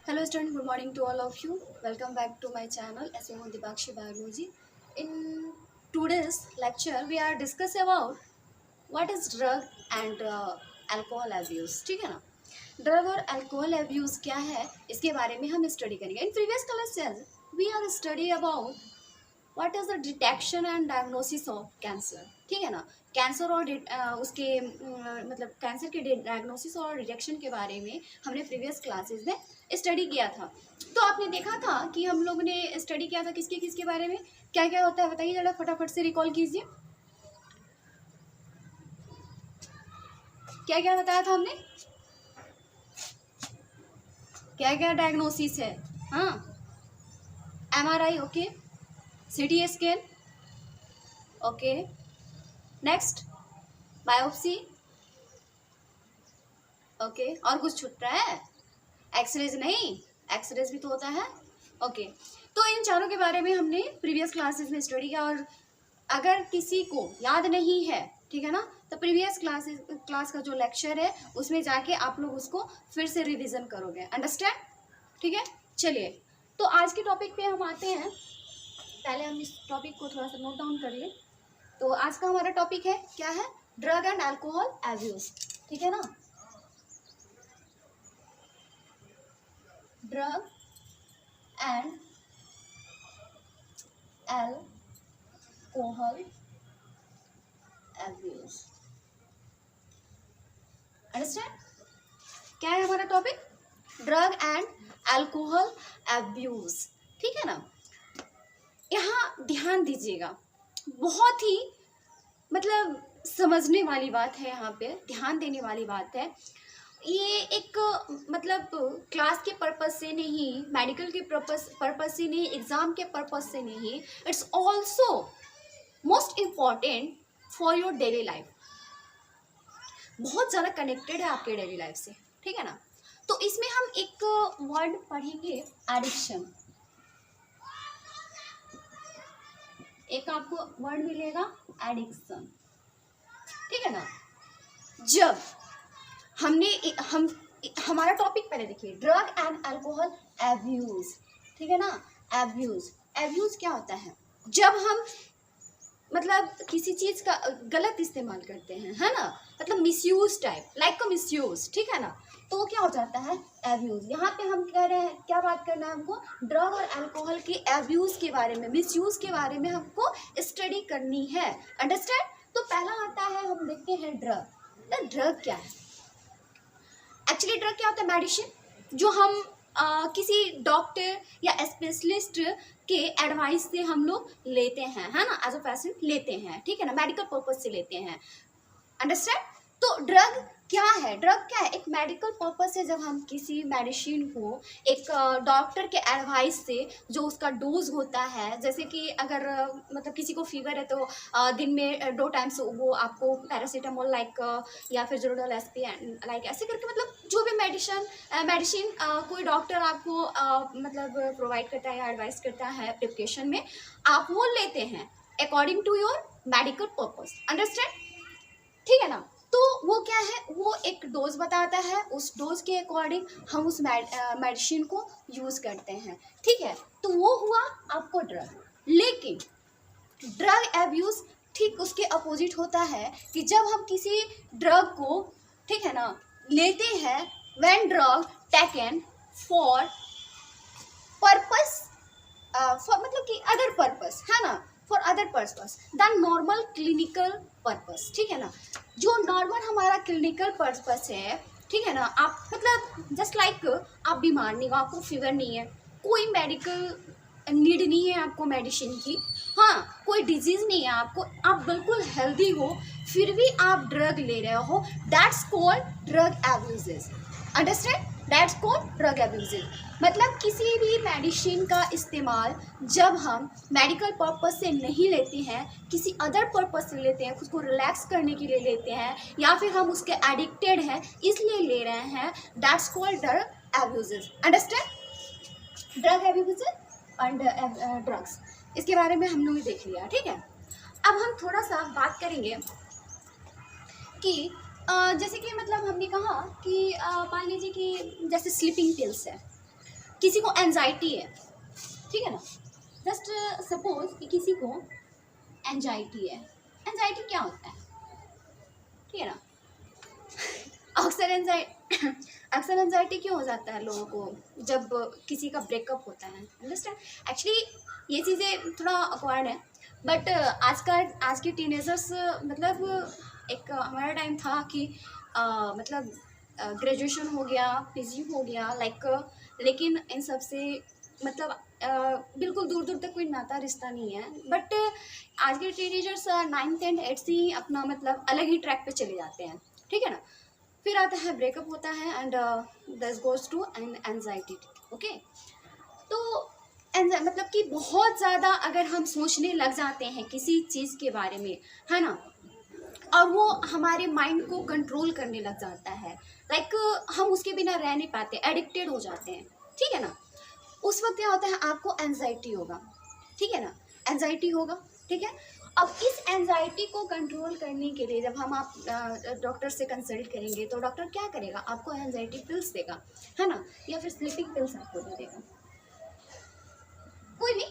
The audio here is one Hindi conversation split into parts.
Hello students, good morning to all of you. Welcome back to my channel SMO Dipakshi Biology. In today's lecture, we are discuss about what is drug and alcohol abuse. ठीक है ना? ड्रग और अल्कोहल अब्यूज़ क्या है इसके बारे में हम स्टडी करेंगे. In previous classes we are study about what is the detection and diagnosis of cancer. ठीक है ना. कैंसर और उसके मतलब कैंसर के डायग्नोसिस और डिटेक्शन के बारे में हमने प्रीवियस क्लासेस में स्टडी किया था. तो आपने देखा था कि हम लोग ने स्टडी किया था किसके किसके बारे में, क्या क्या होता है बताइए जरा फटाफट से रिकॉल कीजिए. क्या क्या बताया था हमने, क्या क्या डायग्नोसिस है. हाँ, MRI okay, CT scan okay, next biopsy okay. और कुछ छूट रहा है? एक्सरेज नहीं, एक्सरेज भी तो होता है ओके. तो इन चारों के बारे में हमने प्रीवियस क्लासेस में स्टडी किया. और अगर किसी को याद नहीं है, ठीक है ना, तो प्रीवियस क्लास का जो लेक्चर है उसमें जाके आप लोग उसको फिर से रिवीजन करोगे. अंडरस्टैंड? ठीक है. चलिए, तो आज के टॉपिक पे हम आते हैं. पहले हम इस टॉपिक को थोड़ा सा नोट डाउन कर लें. तो आज का हमारा टॉपिक है, क्या है? Drug and alcohol abuse. ठीक है ना. Drug and alcohol abuse. Understand? क्या है हमारा topic? Drug and alcohol abuse. ठीक है ना. यहाँ ध्यान दीजिएगा, बहुत ही मतलब समझने वाली बात है, यहाँ पे ध्यान देने वाली बात है. ये एक मतलब क्लास के पर्पस से नहीं, मेडिकल के पर्पस से नहीं, एग्ज़ाम के पर्पस से नहीं. It's also most important for your daily life. बहुत ज़्यादा कनेक्टेड है आपके डेली लाइफ से. ठीक है ना. तो इसमें हम एक वर्ड पढ़ेंगे, एडिक्शन. एक आपको वर्ड मिलेगा एडिक्शन. ठीक है ना. जब हमारा टॉपिक पहले देखिए, ड्रग एंड अल्कोहल अब्यूज. ठीक है ना. अब्यूज क्या होता है? जब हम मतलब किसी चीज का गलत इस्तेमाल करते हैं, है ना, मतलब मिसयूज टाइप, लाइक का मिसयूज. ठीक है ना. तो वो क्या हो जाता है? अब्यूज. यहाँ पे हम कह रहे हैं, क्या बात करना है हमको? ड्रग और अल्कोहल के अब्यूज के बारे में, मिसयूज के बारे में हमको स्टडी करनी है. अंडरस्टैंड? तो पहला आता है, हम देखते हैं ड्रग. तो ड्रग क्या है? एक्चुअली ड्रग क्या होता है? मेडिसिन, जो हम किसी डॉक्टर या स्पेशलिस्ट के एडवाइस से हम लोग लेते हैं, है ना, एज अ पेशेंट लेते हैं. ठीक है ना. मेडिकल पर्पज से लेते हैं. अंडरस्टैंड? तो ड्रग क्या है? ड्रग क्या है? एक मेडिकल पर्पज से जब हम किसी मेडिसिन को एक डॉक्टर के एडवाइस से, जो उसका डोज होता है, जैसे कि अगर मतलब किसी को फीवर है तो दिन में 2 टाइम्स वो आपको पैरासीटामोल लाइक या फिर जोरोडोल एसपी लाइक ऐसे करके, मतलब जो भी मेडिसिन कोई डॉक्टर आपको मतलब प्रोवाइड करता है या एडवाइस करता है प्रिपरेशन में, आप वो लेते हैं according to your medical purpose. Understand? ठीक है ना. तो वो क्या है? वो एक डोज बताता है, उस डोज के अकॉर्डिंग हम उस मेडिसिन को यूज़ करते हैं. ठीक है. तो वो हुआ आपको ड्रग. लेकिन ड्रग एब्यूज़ ठीक उसके अपोजिट होता है कि जब हम किसी ड्रग को, ठीक है ना, लेते हैं, when drug taken for purpose, for मतलब कि अदर पर्पस, है ना, for other purpose than normal clinical purpose. ठीक है ना. जो नॉर्मल हमारा क्लिनिकल पर्पस है, ठीक है ना, आप मतलब जस्ट लाइक आप बीमार नहीं हो, आपको फीवर नहीं है, कोई मेडिकल नीड नहीं है आपको मेडिसिन की, हाँ, कोई डिजीज़ नहीं है आपको, आप बिल्कुल हेल्दी हो, फिर भी आप ड्रग ले रहे हो, that's called drug abuses. Understand? That's called drug abuses. मतलब किसी भी मेडिसिन का इस्तेमाल जब हम मेडिकल पर्पस से नहीं लेते हैं, किसी अदर पर्पस से लेते हैं, खुद को रिलैक्स करने के लिए लेते हैं, या फिर हम उसके एडिक्टेड हैं इसलिए ले रहे हैं, that's called drug abuses. Understand? Drug abuses and drugs, इसके बारे में हम लोग देख लिया. ठीक है. अब हम थोड़ा सा बात करेंगे कि जैसे कि मतलब हमने कहा कि मान लीजिए कि जैसे स्लीपिंग पिल्स है, किसी को एंजाइटी है, ठीक है ना, जस्ट सपोज कि किसी को एंजाइटी है। एंजाइटी क्या होता है, ठीक है ना। अक्सर एंजाइटी क्यों हो जाता है लोगों को जब किसी का ब्रेकअप होता है, अंडरस्टैंड। एक्चुअली ये चीज़ें थोड़ा अक्वार्ड है, बट आज के टीनेजर्स, मतलब एक हमारा टाइम था कि मतलब ग्रेजुएशन हो गया, पीजी हो गया, लाइक, लेकिन इन सब से मतलब बिल्कुल दूर दूर तक कोई नाता रिश्ता नहीं है। बट आज के टीनेजर्स 9th एंड 8th ही अपना मतलब अलग ही ट्रैक पे चले जाते हैं, ठीक है ना। फिर आता है ब्रेकअप होता है and this goes to anxiety, okay. तो मतलब कि बहुत ज़्यादा अगर हम सोचने लग जाते हैं किसी चीज़ के बारे में, है ना, और वो हमारे माइंड को कंट्रोल करने लग जाता है, लाइक हम उसके बिना रह नहीं पाते, एडिक्टेड हो जाते हैं, ठीक है ना। उस वक्त क्या होता है, आपको एंजाइटी होगा, ठीक है ना, एंजाइटी होगा, ठीक है। अब इस एंजाइटी को कंट्रोल करने के लिए जब हम आप डॉक्टर से कंसल्ट करेंगे तो डॉक्टर क्या करेगा, आपको एंजाइटी पिल्स देगा, है ना, या फिर स्लीपिंग पिल्स आपको दे देगा, कोई भी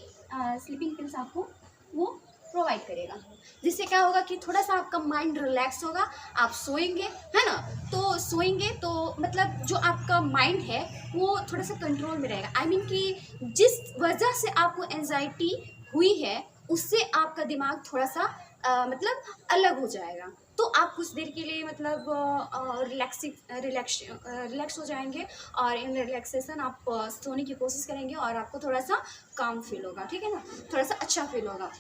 स्लीपिंग पिल्स आपको वो प्रोवाइड करेगा, जिससे क्या होगा कि थोड़ा सा आपका माइंड रिलैक्स होगा, आप सोएंगे, है ना। तो सोएंगे तो मतलब जो आपका माइंड है वो थोड़ा सा कंट्रोल में रहेगा। आई मीन कि जिस वजह से आपको एंजाइटी हुई है उससे आपका दिमाग थोड़ा सा मतलब अलग हो जाएगा, तो आप कुछ देर के लिए मतलब रिलैक्स हो जाएंगे, और इन रिलैक्सेशन आप सोने की कोशिश करेंगे और आपको थोड़ा सा काम फील होगा, ठीक है ना, थोड़ा सा अच्छा फील होगा।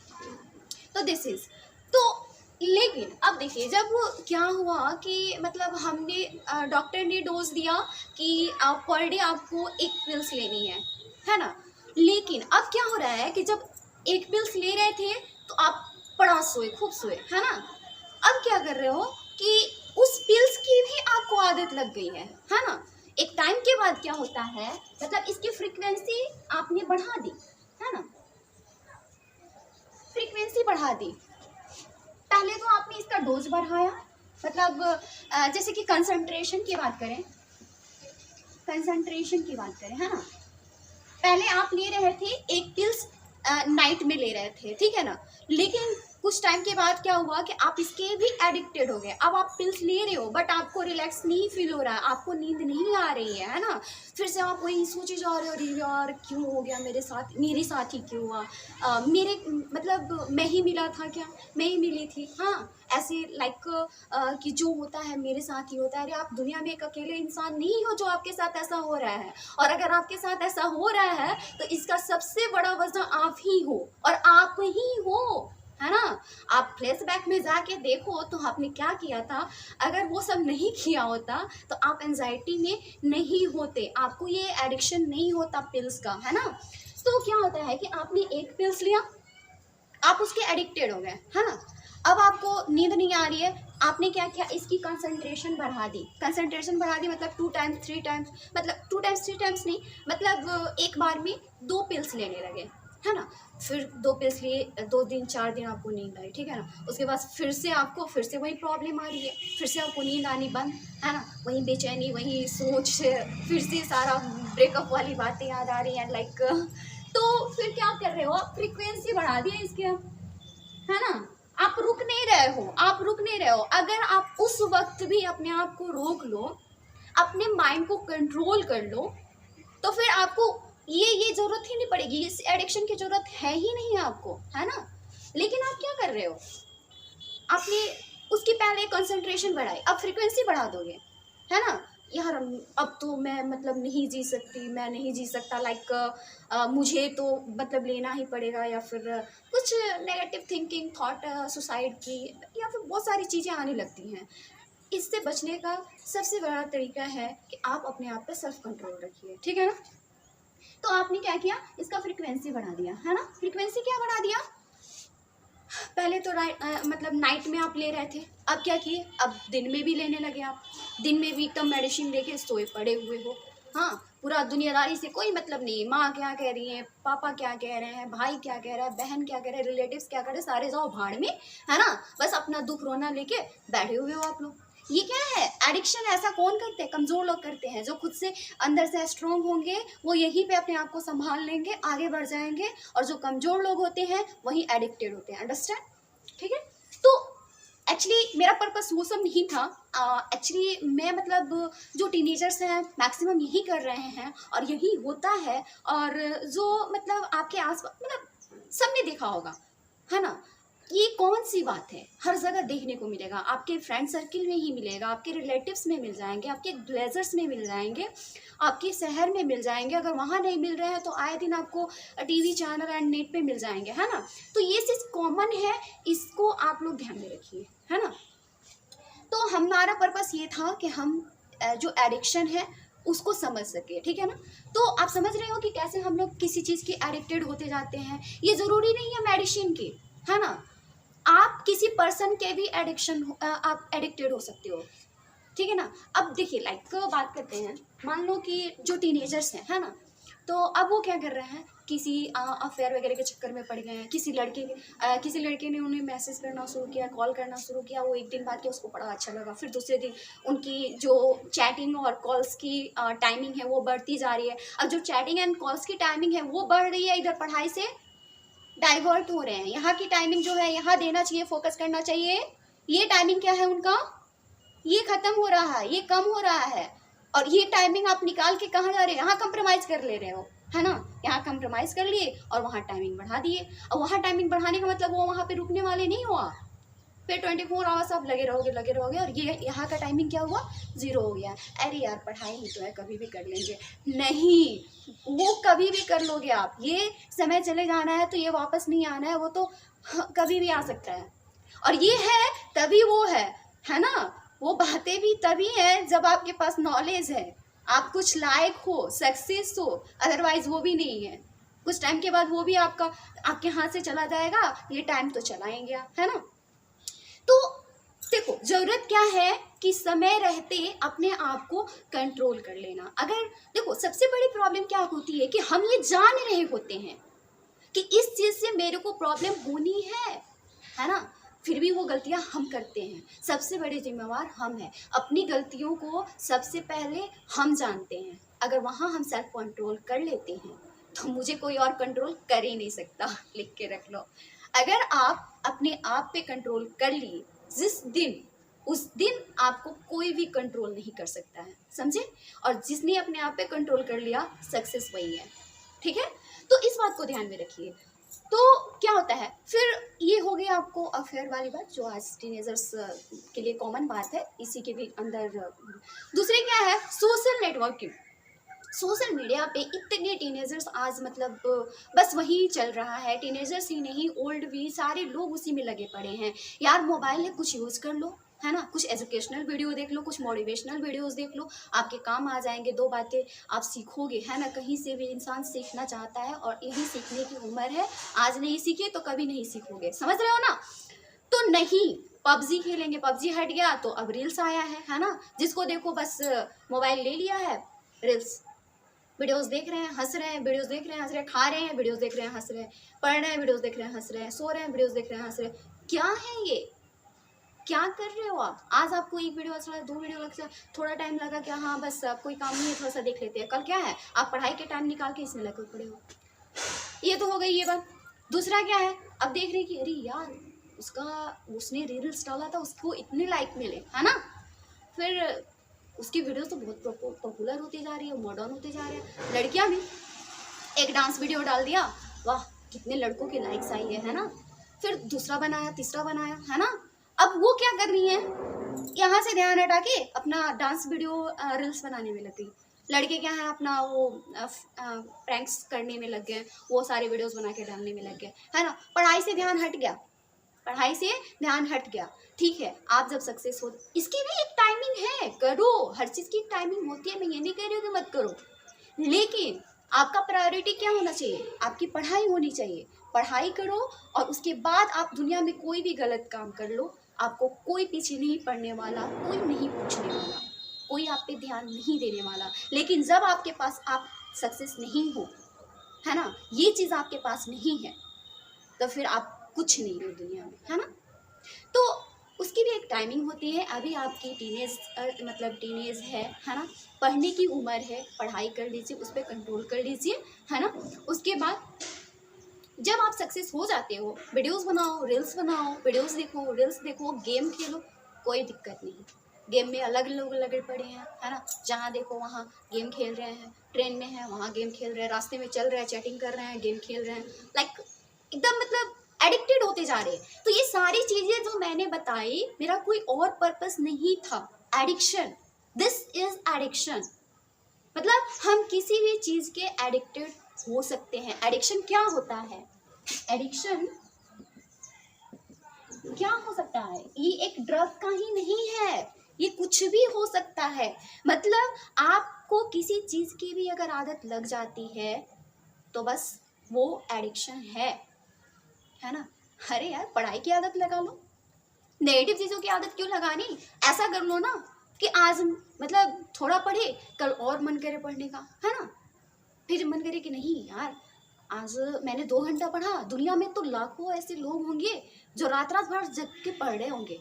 तो दिस इज तो, लेकिन अब देखिए जब क्या हुआ कि मतलब हमने डॉक्टर ने डोज दिया कि आप पर डे आपको एक पिल्स लेनी है ना। लेकिन अब क्या हो रहा है कि जब एक पिल्स ले रहे थे तो आप बड़ा सोए, खूब सोए, है ना। अब क्या कर रहे हो कि उस पिल्स की भी आपको आदत लग गई है ना। एक टाइम के बाद क्या होता है, मतलब इसकी फ्रीक्वेंसी आपने बढ़ा दी, है ना, फ्रीक्वेंसी बढ़ा दी। पहले तो आपने इसका डोज बढ़ाया, मतलब जैसे कि कंसंट्रेशन की बात करें, है ना। पहले आप ले रहे थे एक पिल्स नाइट में ले रहे थे, ठीक है ना। लेकिन कुछ टाइम के बाद क्या हुआ कि आप इसके भी एडिक्टेड हो गए। अब आप पिल्स ले रहे हो बट आपको रिलैक्स नहीं फील हो रहा है, आपको नींद नहीं आ रही है ना। फिर से आप वही सोचे जा रहे हो, अरे यार क्यों हो गया मेरे साथ ही क्यों हुआ, मेरे मतलब मैं ही मिला था क्या, मैं ही मिली थी, हाँ ऐसे लाइक कि जो होता है मेरे साथ ही होता है। अरे आप दुनिया में एक अकेले इंसान नहीं हो जो आपके साथ ऐसा हो रहा है, और अगर आपके साथ ऐसा हो रहा है तो इसका सबसे बड़ा वजह आप ही हो, और आप ही हो, है ना। आप फ्लैशबैक में जाके देखो तो आपने क्या किया था, अगर वो सब नहीं किया होता तो आप एंजाइटी में नहीं होते, आपको ये एडिक्शन नहीं होता पिल्स का, है ना। तो क्या होता है कि आपने एक पिल्स लिया, आप उसके एडिक्टेड हो गए, है ना। अब आपको नींद नहीं आ रही है, आपने क्या किया, इसकी कंसंट्रेशन बढ़ा दी। मतलब 2 टाइम्स 3 टाइम्स, मतलब 2 टाइम्स 3 टाइम्स नहीं, मतलब एक बार में 2 पिल्स लेने लगे, है ना। फिर 2 पिल्स लिए, 2 दिन 4 दिन आपको नींद आई, ठीक है ना। उसके बाद फिर से वही प्रॉब्लम आ रही है, फिर से आपको नींद आनी बंद, है ना। वही बेचैनी, वही सोच, फिर से सारा ब्रेकअप वाली बातें याद आ रही हैं, लाइक। तो फिर क्या कर रहे हो आप, फ्रीक्वेंसी बढ़ा दी है इसके, है ना। आप रुक नहीं रहे हो। अगर आप उस वक्त भी अपने आप को रोक लो, अपने माइंड को कंट्रोल कर लो, तो फिर आपको ये जरूरत ही नहीं पड़ेगी, इस एडिक्शन की जरूरत है ही नहीं आपको, है ना। लेकिन आप क्या कर रहे हो, आपने उसकी पहले कंसंट्रेशन बढ़ाई, अब फ्रीक्वेंसी बढ़ा दोगे, है ना। यार अब तो मैं मतलब नहीं जी सकती, मैं नहीं जी सकता, लाइक मुझे तो मतलब लेना ही पड़ेगा, या फिर कुछ नेगेटिव थिंकिंग थॉट, सुसाइड की, या फिर बहुत सारी चीज़ें आने लगती हैं। इससे बचने का सबसे बड़ा तरीका है कि आप अपने आप पे सेल्फ कंट्रोल रखिए, ठीक है ना। तो आपने क्या किया, इसका फ्रीक्वेंसी बढ़ा दिया, है ना। फ्रीक्वेंसी क्या बढ़ा दिया, पहले तो मतलब नाइट में आप ले रहे थे, अब क्या किए, अब दिन में भी लेने लगे आप। दिन में भी एकदम मेडिसिन लेके सोए पड़े हुए हो, हाँ। पूरा दुनियादारी से कोई मतलब नहीं, माँ क्या कह रही है, पापा क्या कह रहे हैं, भाई क्या कह रहा है, बहन क्या कह रहे हैं, रिलेटिव्स क्या कह रहे हैं, सारे जाओ भाड़ में, है ना। बस अपना दुख रोना लेके बैठे हुए हो आप लोग। ये क्या है, एडिक्शन। ऐसा कौन करते हैं? कमज़ोर लोग करते हैं। जो खुद से अंदर से स्ट्रॉन्ग होंगे वो यहीं पे अपने आप को संभाल लेंगे, आगे बढ़ जाएंगे। और जो कमज़ोर लोग होते हैं वही एडिक्टेड होते हैं। अंडरस्टैंड? ठीक है। तो एक्चुअली मेरा पर्पस वो सब नहीं था। एक्चुअली मैं मतलब जो टीनेजर्स हैं मैक्सिमम यही कर रहे हैं और यही होता है। और जो मतलब आपके आस मतलब सबने देखा होगा, है ना? ये कौन सी बात है, हर जगह देखने को मिलेगा। आपके फ्रेंड सर्किल में ही मिलेगा, आपके रिलेटिव्स में मिल जाएंगे, आपके ब्लेजर्स में मिल जाएंगे, आपके शहर में मिल जाएंगे। अगर वहाँ नहीं मिल रहे हैं तो आए दिन आपको टीवी चैनल एंड नेट पे मिल जाएंगे, है ना? तो ये चीज़ कॉमन है, इसको आप लोग ध्यान में रखिए, है ना? तो हमारा पर्पस ये था कि हम जो एडिक्शन है उसको समझ सके, ठीक है ना? तो आप समझ रहे हो कि कैसे हम लोग किसी चीज़ की एडिक्टेड होते जाते हैं। ये ज़रूरी नहीं है मेडिसिन की, है ना? आप किसी पर्सन के भी आप एडिक्टेड हो सकते हो, ठीक है ना? अब देखिए लाइक बात करते हैं, मान लो कि जो टीनेजर्स हैं, है ना? तो अब वो क्या कर रहे हैं, किसी अफेयर वगैरह के चक्कर में पड़ गए हैं। किसी लड़के ने उन्हें मैसेज करना शुरू किया, कॉल करना शुरू किया। वो एक दिन बाद किया, उसको बड़ा अच्छा लगा। फिर दूसरे दिन उनकी जो चैटिंग और कॉल्स की टाइमिंग है वो बढ़ती जा रही है। अब जो चैटिंग एंड कॉल्स की टाइमिंग है वो बढ़ रही है, इधर पढ़ाई से डाइवर्ट हो रहे हैं। यहाँ की टाइमिंग जो है यहाँ देना चाहिए, फोकस करना चाहिए, ये टाइमिंग क्या है उनका, ये खत्म हो रहा है, ये कम हो रहा है। और ये टाइमिंग आप निकाल के कहाँ जा रहे हैं, यहाँ कंप्रोमाइज कर ले रहे हो, है ना? यहाँ कंप्रोमाइज कर लिए और वहाँ टाइमिंग बढ़ा दिए। और वहाँ टाइमिंग बढ़ाने का मतलब वो वहाँ पे रुकने वाले नहीं हुआ। फिर 24 आवर्स आप लगे रहोगे और ये यहाँ का टाइमिंग क्या हुआ, 0 हो गया। अरे यार पढ़ाई ही तो है, कभी भी कर लेंगे। नहीं, वो कभी भी कर लोगे आप। ये समय चले जाना है तो ये वापस नहीं आना है, वो तो कभी भी आ सकता है। और ये है तभी वो है ना? वो बातें भी तभी हैं जब आपके पास नॉलेज है, आप कुछ लायक हो, सक्सेस हो। अदरवाइज वो भी नहीं है। कुछ टाइम के बाद वो भी आपके हाथ से चला जाएगा। ये टाइम तो चलाएंगे आप, है ना? तो देखो जरूरत क्या है कि समय रहते अपने आप को कंट्रोल कर लेना। अगर देखो सबसे बड़ी प्रॉब्लम क्या होती है कि हम ये जान रहे होते हैं कि इस चीज से मेरे को प्रॉब्लम होनी है ना? फिर भी वो गलतियां हम करते हैं। सबसे बड़े जिम्मेवार हम हैं। अपनी गलतियों को सबसे पहले हम जानते हैं। अगर वहाँ हम सेल्फ कंट्रोल कर लेते हैं तो मुझे कोई और कंट्रोल कर ही नहीं सकता। लिख के रख लो, अगर आप अपने आप पे कंट्रोल कर लिए उस दिन आपको कोई भी कंट्रोल नहीं कर सकता है, समझे? और जिसने अपने आप पे कंट्रोल कर लिया सक्सेस वही है, ठीक है? तो इस बात को ध्यान में रखिए। तो क्या होता है फिर, ये हो गया आपको अफेयर वाली बात जो आज टीनेजर्स के लिए कॉमन बात है। इसी के भी अंदर दूसरी क्या है, सोशल नेटवर्किंग। सोशल मीडिया पे इतने टीनेजर्स आज मतलब बस वही चल रहा है। टीनेजर्स ही नहीं, ओल्ड भी, सारे लोग उसी में लगे पड़े हैं। यार मोबाइल है, कुछ यूज़ कर लो, है ना? कुछ एजुकेशनल वीडियो देख लो, कुछ मोटिवेशनल वीडियोस देख लो, आपके काम आ जाएंगे। 2 बातें आप सीखोगे, है ना? कहीं से भी इंसान सीखना चाहता है और यही सीखने की उम्र है। आज नहीं सीखे तो कभी नहीं सीखोगे, समझ रहे हो ना? तो नहीं, पबजी खेलेंगे, पबजी हट गया तो अब रील्स आया है ना? जिसको देखो बस मोबाइल ले लिया है, रील्स वीडियोस देख रहे हैं, हंस रहे हैं, वीडियोस देख रहे हैं, हंस रहे हैं, खा रहे हैं, वीडियोस देख रहे हैं, हंस रहे हैं, पढ़ रहे हैं, वीडियोस देख रहे हैं, हंस रहे हैं, सो रहे हैं, वीडियोस देख रहे हैं, हंस रहे हैं। क्या है ये, क्या कर रहे हो आप? आज आपको एक वीडियो अच्छा लगा, 2 वीडियो अच्छा, थोड़ा टाइम लगा क्या, हाँ बस अब कोई काम नहीं है, थोड़ा सा देख लेते हैं। कल क्या है, आप पढ़ाई के टाइम निकाल के इसमें लगे पड़े हो। ये तो हो गई ये बात। दूसरा क्या है, अब देख रहे कि अरे यार उसने रील्स डाला था, उसको इतने लाइक मिले, है ना? फिर उसकी वीडियो तो बहुत पॉपुलर होती जा रही है, मॉडर्न होते जा रहे हैं। लड़कियां भी एक डांस वीडियो डाल दिया, वाह कितने लड़कों के लाइक्स आई है ना? फिर दूसरा बनाया, तीसरा बनाया, है ना? अब वो क्या कर रही है, यहाँ से ध्यान हटा के अपना डांस वीडियो रील्स बनाने में लग गई। लड़के क्या है, अपना वो प्रैंक्स करने में लग गए, वो सारे वीडियोस बना के डालने में लग गए, है ना? पढ़ाई से ध्यान हट गया, पढ़ाई से ध्यान हट गया। ठीक है, आप जब सक्सेस हो, इसकी भी एक टाइमिंग है, करो। हर चीज़ की टाइमिंग होती है, मैं ये नहीं कह रही हूँ कि मत करो, लेकिन आपका प्रायोरिटी क्या होना चाहिए, आपकी पढ़ाई होनी चाहिए। पढ़ाई करो और उसके बाद आप दुनिया में कोई भी गलत काम कर लो, आपको कोई पीछे नहीं पड़ने वाला, कोई नहीं पूछने वाला, कोई आप पे ध्यान नहीं देने वाला। लेकिन जब आपके पास आप सक्सेस नहीं हो, है ना, ये चीज़ आपके पास नहीं है, तो फिर आप कुछ नहीं हो दुनिया में, है ना? तो उसकी भी एक टाइमिंग होती है। अभी आपकी मतलब टीनेज है ना, पढ़ने की उम्र है, पढ़ाई कर लीजिए, उस पर कंट्रोल कर लीजिए, है ना। उसके बाद जब आप सक्सेस हो जाते हो, वीडियोस बनाओ, रील्स बनाओ, वीडियोस देखो, रील्स देखो, गेम खेलो, कोई दिक्कत नहीं। गेम में अलग लोग लगे पड़े हैं, है ना, जहाँ देखो वहाँ गेम खेल रहे हैं, ट्रेन में है वहाँ गेम खेल रहे हैं, रास्ते में चल रहे हैं चैटिंग कर रहे हैं, गेम खेल रहे हैं, लाइक एकदम मतलब एडिक्टेड होते जा रहे हैं। तो ये सारी चीज़ें जो मैंने बताई, मेरा कोई और पर्पस नहीं था। Addiction, this is addiction. मतलब हम किसी भी चीज़ के एडिक्टेड हो सकते हैं। एडिक्शन क्या होता है? एडिक्शन क्या हो सकता है? ये एक ड्रग का ही नहीं है, ये कुछ भी हो सकता है। मतलब आपको किसी चीज की भी अगर आदत लग जाती है तो बस वो एडिक्शन है ना। अरे यार, पढ़ाई की आदत लगा लो, नेगेटिव चीजों की आदत क्यों लगानी? ऐसा कर लो ना कि आज मतलब थोड़ा पढ़े, कल और मन करे पढ़ने का, है ना। फिर मन करे कि नहीं यार, आज मैंने 2 घंटा पढ़ा, दुनिया में तो लाखों ऐसे लोग होंगे जो रात रात भर जग के पढ़ रहे होंगे,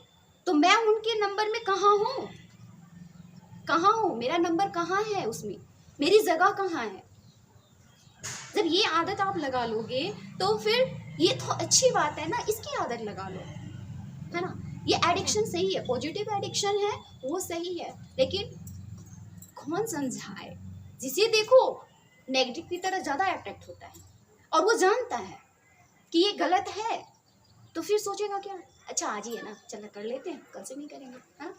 तो मैं उनके नंबर में कहाँ हूँ? कहाँ हूँ? मेरा नंबर कहाँ है उसमें? मेरी जगह कहाँ है? जब ये आदत आप लगा लोगे तो फिर ये तो अच्छी बात है ना, इसकी आदत लगा लो, है ना। ये एडिक्शन सही है, पॉजिटिव एडिक्शन है, वो सही है, लेकिन कौन समझाए? जिसे देखो नेगेटिव की तरह ज्यादा अट्रैक्ट होता है, और वो जानता है कि ये गलत है, तो फिर सोचेगा क्या, अच्छा आज ही है ना, चल कर लेते हैं, कल से नहीं करेंगे, हाँ।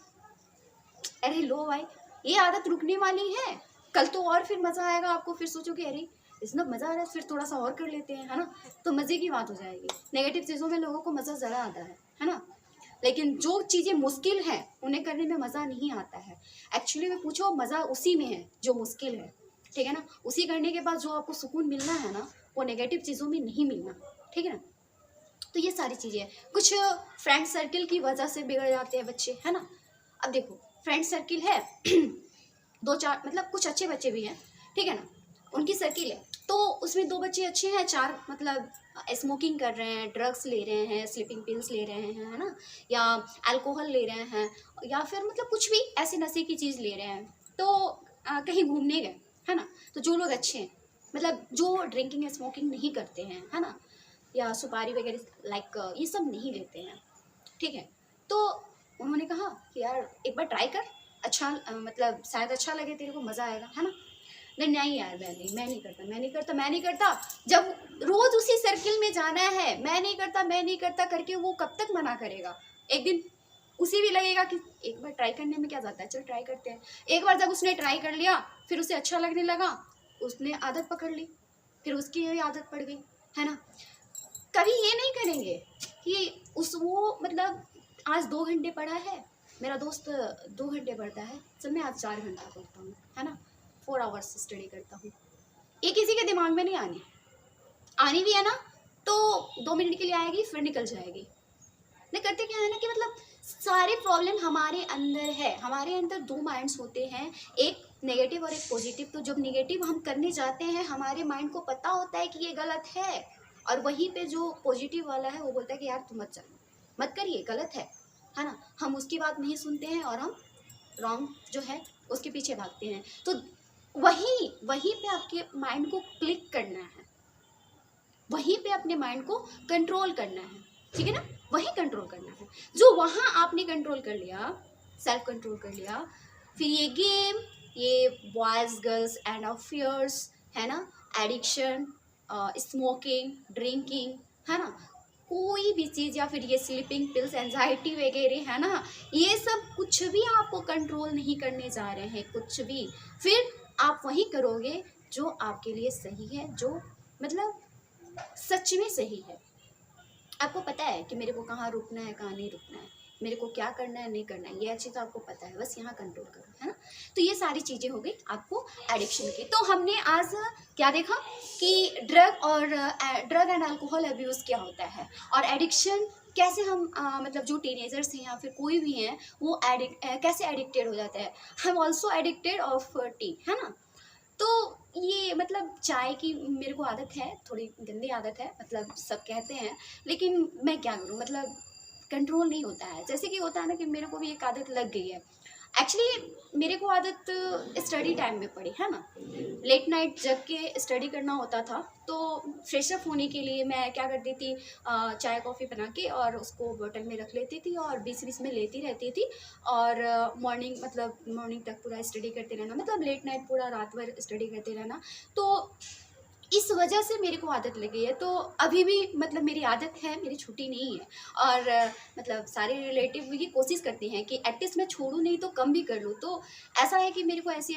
अरे लो भाई, ये आदत रुकने वाली है, कल तो और फिर मजा आएगा आपको, फिर सोचोगे अरे इसमें मजा आ रहा है, फिर थोड़ा सा और कर लेते हैं, है ना। तो मजे की बात हो जाएगी। नेगेटिव चीजों में लोगों को मजा जरा आता है ना। लेकिन जो चीजें मुश्किल है उन्हें करने में मजा नहीं आता है। एक्चुअली में पूछो, मजा उसी में है जो मुश्किल है, ठीक है ना। उसी करने के बाद जो आपको सुकून मिलना है ना, वो नेगेटिव चीजों में नहीं मिलना, ठीक है ना। तो ये सारी चीजें कुछ फ्रेंड सर्किल की वजह से बिगड़ जाते हैं बच्चे, है ना। अब देखो, फ्रेंड सर्किल है 2-4, मतलब कुछ अच्छे बच्चे भी हैं, ठीक है ना, उनकी सर्किल है, तो उसमें 2 बच्चे अच्छे हैं, 4 मतलब स्मोकिंग कर रहे हैं, ड्रग्स ले रहे हैं, स्लीपिंग पिल्स ले रहे हैं, है ना, या अल्कोहल ले रहे हैं, या फिर मतलब कुछ भी ऐसे नशे की चीज़ ले रहे हैं, तो कहीं घूमने गए, है ना। तो जो लोग अच्छे हैं, मतलब जो ड्रिंकिंग स्मोकिंग नहीं करते हैं, है ना, या सुपारी वगैरह लाइक ये सब नहीं लेते हैं, ठीक है। तो उन्होंने कहा कि यार एक बार ट्राई कर, अच्छा मतलब शायद अच्छा लगे तेरे को, मज़ा आएगा, है ना। नहीं यार, मैं नहीं करता, मैं नहीं करता, मैं नहीं करता। जब रोज उसी सर्किल में जाना है, मैं नहीं करता, मैं नहीं करता करके, वो कब तक मना करेगा? एक दिन उसे भी लगेगा कि एक बार ट्राई करने में क्या जाता है, चल ट्राई करते हैं। एक बार जब उसने ट्राई कर लिया, फिर उसे अच्छा लगने लगा, उसने आदत पकड़ ली, फिर उसकी भी आदत पड़ गई, है ना। कभी ये नहीं करेंगे कि उस वो मतलब आज 2 घंटे पढ़ा है, मेरा दोस्त 2 घंटे पढ़ता है, चल मैं आज 4 घंटा पढ़ता हूँ, है ना, 4 आवर्स स्टडी करता हूँ। ये किसी के दिमाग में नहीं आनी भी है ना, तो 2 मिनट के लिए आएगी, फिर निकल जाएगी। नहीं करते क्या है ना कि मतलब सारे प्रॉब्लम हमारे अंदर है। हमारे अंदर 2 माइंड्स होते हैं, एक नेगेटिव और एक पॉजिटिव। तो जब नेगेटिव हम करने जाते हैं, हमारे माइंड को पता होता है कि ये गलत है, और वहीं पे जो पॉजिटिव वाला है वो बोलता है कि यार तुम मत चलो, मत करिए, गलत है ना। हम उसकी बात नहीं सुनते हैं और हम रॉन्ग जो है उसके पीछे भागते हैं। तो वहीं वहीं पे आपके माइंड को क्लिक करना है, वहीं पे अपने माइंड को कंट्रोल करना है, ठीक है ना, वही कंट्रोल करना है। जो वहाँ आपने कंट्रोल कर लिया, सेल्फ कंट्रोल कर लिया, फिर ये गेम, ये बॉयज गर्ल्स एंड अफेयर्स, है ना, एडिक्शन, स्मोकिंग, ड्रिंकिंग, है ना, कोई भी चीज़, या फिर ये स्लीपिंग पिल्स, एंजाइटी वगैरह, है ना, ये सब कुछ भी आपको कंट्रोल नहीं करने जा रहे हैं, कुछ भी। फिर आप वही करोगे जो आपके लिए सही है, जो मतलब सच में सही है। आपको पता है कि मेरे को कहाँ रुकना है, कहाँ नहीं रुकना है, मेरे को क्या करना है, नहीं करना है, ये अच्छी तो आपको पता है, बस यहाँ कंट्रोल करो, है ना। तो ये सारी चीज़ें हो गई आपको एडिक्शन की। तो हमने आज क्या देखा कि ड्रग एंड अल्कोहल अब्यूज़ क्या होता है, और एडिक्शन कैसे हम मतलब जो टीनेजर्स हैं या फिर कोई भी हैं वो कैसे एडिक्टेड हो जाता है। हम ऑल्सो एडिक्टेड ऑफ टी, है ना। तो ये मतलब चाय की मेरे को आदत है, थोड़ी गंदी आदत है, मतलब सब कहते हैं, लेकिन मैं क्या करूँ, मतलब कंट्रोल नहीं होता है। जैसे कि होता है ना कि मेरे को भी एक आदत लग गई है। एक्चुअली मेरे को आदत स्टडी टाइम में पड़ी है ना, लेट नाइट जग के स्टडी करना होता था। तो फ्रेशअप होने के लिए मैं क्या करती थी, चाय कॉफ़ी बना के और उसको बोतल में रख लेती थी और बीच बीच में लेती रहती थी। और मॉर्निंग तक पूरा स्टडी करते रहना, मतलब लेट नाइट पूरा रात भर स्टडी करते रहना। तो इस वजह से मेरे को आदत लगी है। तो अभी भी मतलब मेरी आदत है, मेरी छुट्टी नहीं है। और मतलब सारे रिलेटिव भी कोशिश करते हैं कि एटलीस्ट मैं छोड़ूं नहीं तो कम भी कर लूँ। तो ऐसा है कि मेरे को ऐसी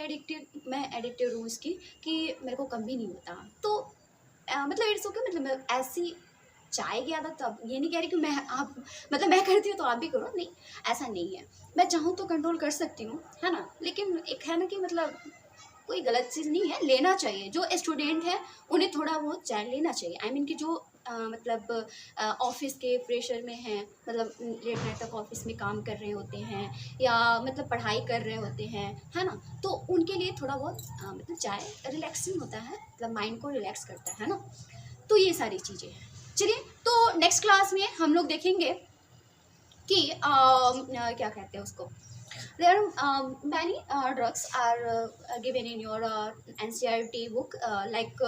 मैं एडिक्टेड हूँ इसकी कि मेरे को कम भी नहीं होता। तो मतलब इट्स ओके, मतलब मैं ऐसी चाय की आदत, अब ये नहीं कह रही कि मैं करती हूँ तो आप भी करो, नहीं ऐसा नहीं है। मैं चाहूँ तो कंट्रोल कर सकती हूँ, है ना। लेकिन एक है ना कि मतलब कोई गलत चीज़ नहीं है, लेना चाहिए। जो स्टूडेंट है उन्हें थोड़ा बहुत चाय लेना चाहिए। आई मीन कि जो मतलब ऑफिस के प्रेशर में हैं, मतलब लेट नाइट तक ऑफिस में काम कर रहे होते हैं या मतलब पढ़ाई कर रहे होते हैं, है ना। तो उनके लिए थोड़ा बहुत मतलब चाय रिलैक्सिंग होता है, मतलब माइंड को रिलैक्स करता है ना। तो ये सारी चीज़ें हैं। चलिए, तो नेक्स्ट क्लास में हम लोग देखेंगे कि क्या कहते हैं उसको, there are many drugs are given in your NCERT book, like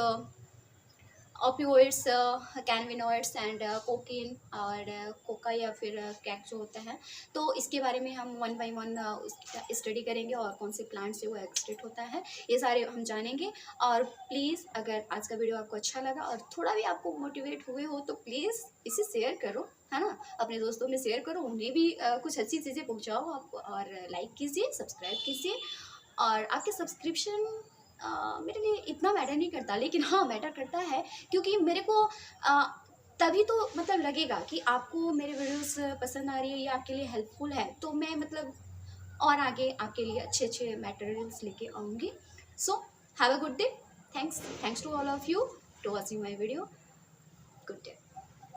opioids, cannabinoids and cocaine और कोका या फिर क्रैक जो होता है। तो इसके बारे में हम वन बाय वन स्टडी करेंगे और कौन से प्लांट से वो एक्सट्रैक्ट होता है, ये सारे हम जानेंगे। और प्लीज़ अगर आज का वीडियो आपको अच्छा लगा और थोड़ा भी आपको मोटिवेट हुए हो तो प्लीज़ इसे शेयर करो, है ना। अपने दोस्तों में शेयर करो, उन्हें भी कुछ अच्छी चीज़ें पहुँचाओ आप। और लाइक कीजिए, सब्सक्राइब कीजिए। और आपके सब्सक्रिप्शन मेरे लिए इतना मैटर नहीं करता, लेकिन हाँ मैटर करता है, क्योंकि मेरे को तभी तो मतलब लगेगा कि आपको मेरे वीडियोस पसंद आ रही है या आपके लिए हेल्पफुल है, तो मैं मतलब और आगे आपके लिए अच्छे अच्छे मटेरियल्स लेके आऊँगी। So have a good day. Thanks to all of you to watching my video.